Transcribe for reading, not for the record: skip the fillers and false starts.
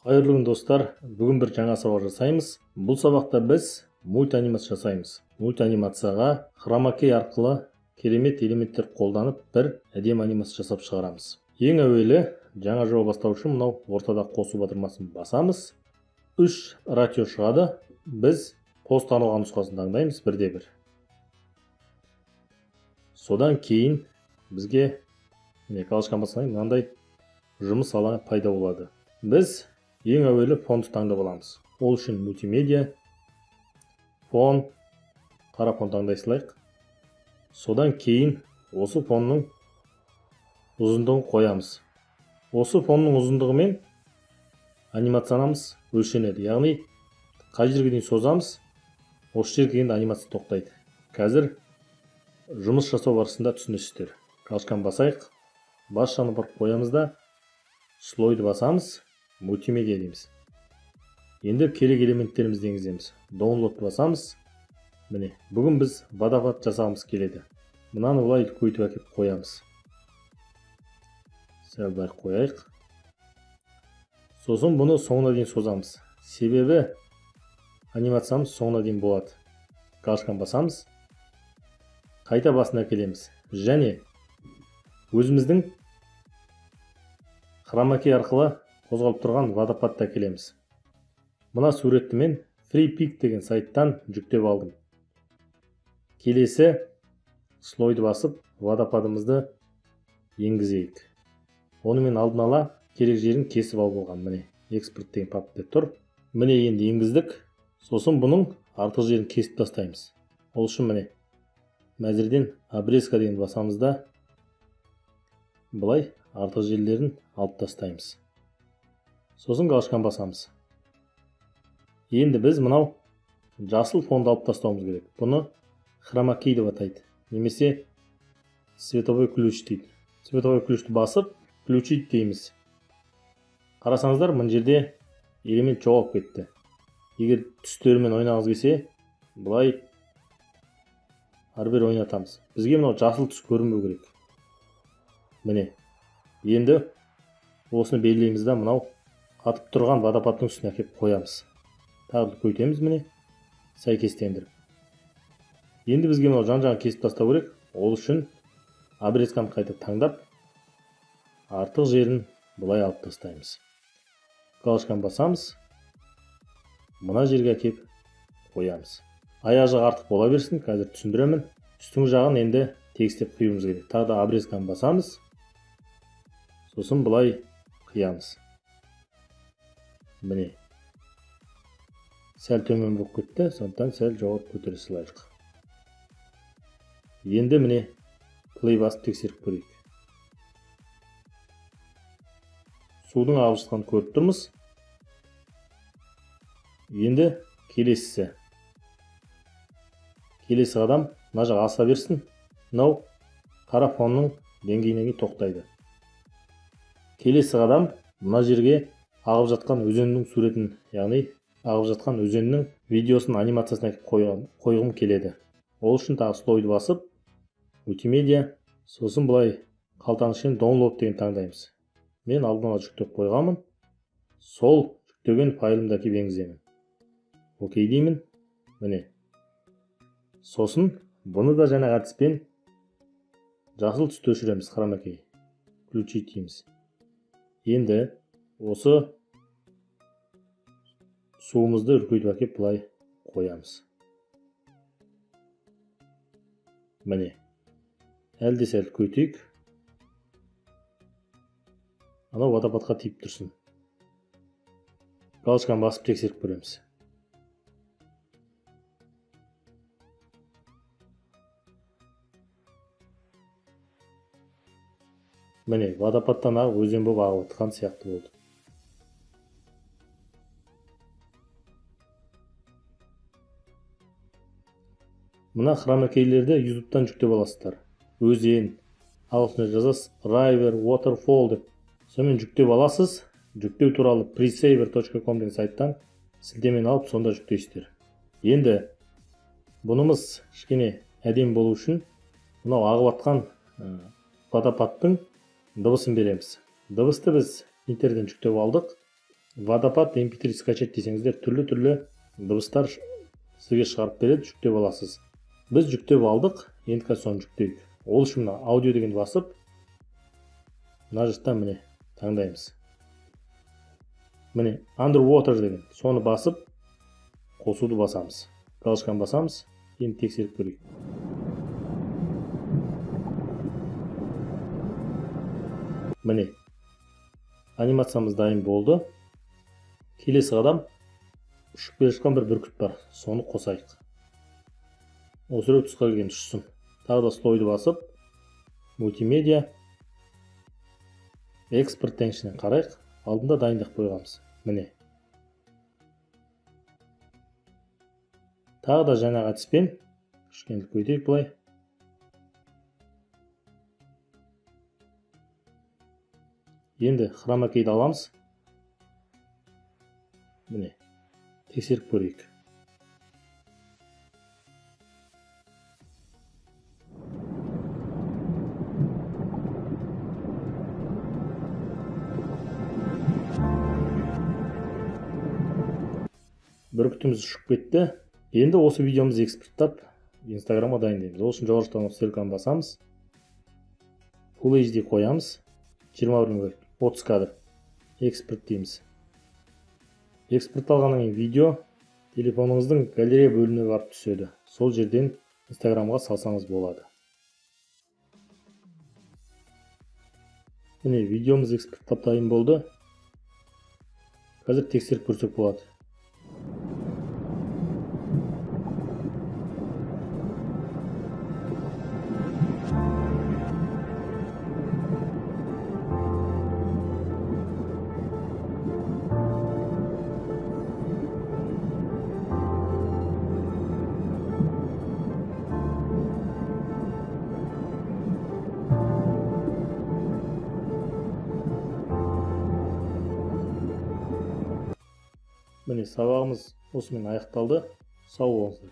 Қайырлы күн достар, бүгін бір жаңа сабақ жасаймыз. Бұл сабақта біз мультианимация жасаймыз. Мультианимацияға хромакей арқылы керемет элементтер қолданып бір әдемі анимация жасап шығарамыз. Ең әуелі жаңа жоба бастау үшін мынау ортада қосу батырмасын басамыз. 3 ратио шығады. Біз қолданылған нұсқасын таңдаймыз 1:1. Содан кейін бізге галочканы бассаңыз мынандай жұмыс алаңы пайда болады. Біз ең әуелі фонды таңдап аламыз. Ол үшін мультимедиа, фон, қара фон таңдай салайық. Содан кейін осы фонның ұзындығын қоямыз. Осы фонның ұзындығымен анимациямыз өлшенеді. Яғни қай жерге дейін созамыз, осы жерге дейін анимация тоқтайды. Қазір жұмыс жасау барысында түсінесіздер. Галочканы басайық. Бас жағына барып қоямыз да слойды басамыз. Мультимедиа дейміз. Енді керек элементтерімізді енгіземіз. Download басамыз. Міне, бүгін біз водопад жасағымыз келеді. Мынаны былай көйтіп әкеп қоямыз. Сәл бәрі қояйық. Сосын бұны соңына дейін созамыз. Себебі анимациямыз соңына дейін болады. Галочканы басамыз. Қайта басына әкелеміз. Және өзіміздің хромакей арқылы қозғалып тұрған водопадты әкелеміз. Мына суретті мен FreePic деген сайттан жүктеп алдым. Келесі слойды басып водопадымызды енгізейік. Оны мен алдын ала керек жерін кесіп алып болған. Міне, экспорт деген папкада тұр. Міне енді енгіздік. Сосын бұның артық жерін кесіп тастаймыз. Ол үшін міне мәзірден обрезка деген басамыз да былай артық жерлерін алып тастаймыз. Сосын галочканы басамыз. Енді біз мынау жасыл фонды алып тастауымыз керек. Бұны хромакей деп атайды. Немесе световой ключ дейді. Световой ключті басып, включить дейміз. Қарасаңыздар, мына жерде элемент жоғалып кетті. Егер түстерімен ойнағыңыз келсе, былай әрбір ойнатамыз. Бізге мынау жасыл түс көрінбеу керек. Міне. Енді осыны белгілейміз да мынау қатып тұрған водопадтың үстіне әкеп қоямыз. Тағы көйтеміз міне. Сәйкестендіріп. Енді бізге мынау жан-жағын кесіп тастау керек. Ол үшін обрезканы қайта таңдап, артық жерін былай алып тастаймыз. Галочканы басамыз. Мына жерге әкеп қоямыз. Аяқ жағы артық бола берсін, қазір түсіндіремін. Үстің жағын енді тегістеп қиюымыз керек. Тағы да обрезканы басамыз. Сосын былай қиямыз. Міне. Сәл төмен болып кетті, сондықтан сәл жоғары көтере салайық. Енді міне плей басып тексеріп көрейік. Судың ағып жатқанын көріп тұрмыз. Енді келесі қадам мына жақ аса берсін. Мынау қара фонның деңгейіне тоқтайды. Келесі қадам мына жерге ағып жатқан өзеннің суретін, яғни ағып жатқан өзеннің видеосын анимациясына қойғым келеді. Ол үшін тағы слойды басып, мультимедиа, сосын былай қалтаның ішінен download деген таңдаймыз. Мен алдын ала жүктеп қойғанмын. Сол жүктеген файлымды әкеп енгіземін. Окей деймін. Міне. Сосын бұны да жаңа әдіспен жасыл түсті өшіреміз, хромакей. Включить дейміз. Енді осы суымызды үлкейтіп әкеп былай қоямыз. Міне. Әлде сәл көйтейік. Анау водопадқа тиіп тұрсын. Галочканы басып тексеріп көреміз. Міне, водопадтан ағып өзен болып ағып жатқан сияқты болды. Мына хромакейлерді YouTube'дан жүктеп аласыздар. Өзен, ағылшынша жазасыз river, waterfall деп. Сонымен жүктеп аласыз. Жүктеу туралы presaver.com деген сайттан сілтемені алып сонда жүктейсіздер. Енді бұнымыз кішкене әдемі болу үшін мынау ағып жатқан водопадтың дыбысын береміз. Дыбысты біз интернеттен жүктеп алдық. водопад mp3 скачать десеңіздер түрлі дыбыстар сізге шығарып береді, жүктеп аласыз. Біз жүктеп алдық, енді қазір соны жүктейік. Ол үшін мына аудио дегенді басып, мына жақтан міне таңдаймыз. Міне underwater деген соны басып, қосуды басамыз. Галочканы басамыз, енді тексеріп көрейік. Міне анимациямыз дайын болды. Келесі қадам ұшып келе жатқан бір бүркіт бар, соны қосайық. Осы тұсқа келген ұшсын. Тағы да слойды басып, мультимедиа, экспорт теңшінен қарайық. Алдында дайындық қойғанбыз. Міне. Тағы да жаңағы әдіспен кішкене көйтейік былай. Енді хромакейді аламыз. Міне, тексеріп көрейік. Бүркітіміз ұшып кетті. Енді осы видеомызды экспорттап Инстаграмға дайындаймыз. Ол үшін жоғары жақтан ссылканы басамыз. Full HD қоямыз. 2030 кадр. Экспорт дейміз. Экспорт алғаннан кейін видео телефоныңыздың галерея бөліміне барып түседі. Сол жерден Инстаграмға салсаңыз болады. Міне видеомыз экспорттап дайын болды. Қазір тексеріп көрсек болады. Міне сабағымыз осымен аяқталды. Сау болыңыздар.